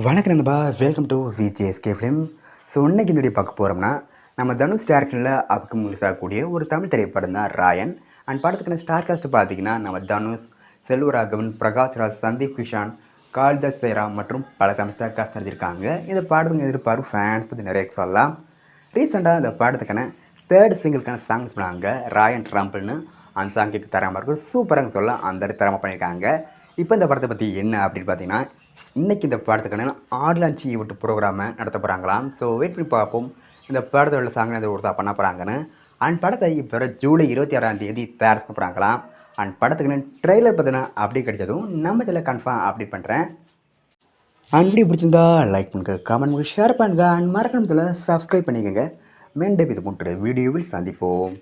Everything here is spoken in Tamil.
வணக்கம் நண்பா, welcome to VJSK film. So இன்னைக்கு இந்த வீடியோ பார்க்க போகிறோம்னா, நம்ம தனுஷ் டேரக்டரில் அப்கம் ரிலீஸ் ஆகக்கூடிய ஒரு தமிழ் திரைப்படம் தான் ராயன். அண்ட் படத்துக்கான ஸ்டார் காஸ்ட் பார்த்தீங்கன்னா, நம்ம தனுஷ், செல்வராகவன், பிரகாஷ்ராஜ், சந்தீப் கிஷான், காளிதாஸ் சேராம் மற்றும் பல தமிழ் ஸ்டார் காஸ்ட் நடிச்சிருக்காங்க. இந்த படத்துக்கு எதிர்பார்ப்பு ஃபேன்ஸ் பற்றி நிறைய சொல்லலாம். ரீசெண்டாக இந்த படத்துக்கான தேர்ட் சிங்கிள்கான சாங்ஸ் பண்ணாங்க, ராயன் ட்ரம்பிள்னு. அந்த சாங்குக்கு தரமாக இருக்கும், சூப்பராக சொல்லலாம், அந்த தரமாக பண்ணியிருக்காங்க. இப்போ இந்த படத்தை பற்றி என்ன அப்படின்னு பார்த்தீங்கன்னா, இன்றைக்கி இந்த படத்துக்கான ஆட்லான்ச்சி ஈவெண்ட் ப்ரோக்ராமை நடத்த போகிறாங்களாம். ஸோ வெயிட் பண்ணி பார்ப்போம் இந்த படத்தோட சாங் எந்த ஒருத்தா பண்ண போகிறாங்கன்னு. அண்ட் படத்தை இப்போ ஜூலை 26 தயார் பண்ண போகிறாங்களாம். அண்ட் படத்துக்கான ட்ரெய்லர் பார்த்தீங்கன்னா அப்படி கிடைச்சதும் நம்ம இதில் கன்ஃபார்ம் அப்டேட் பண்ணுறேன். அண்ட் வீடியோ பிடிச்சிருந்தா லைக் பண்ணுங்க, கமெண்ட் பண்ணுங்க, ஷேர் பண்ணுங்கள். அண்ட் மறக்காம சப்ஸ்கிரைப் பண்ணிக்கோங்க. மீண்டும் இது போன்ற வீடியோவில் சந்திப்போம்.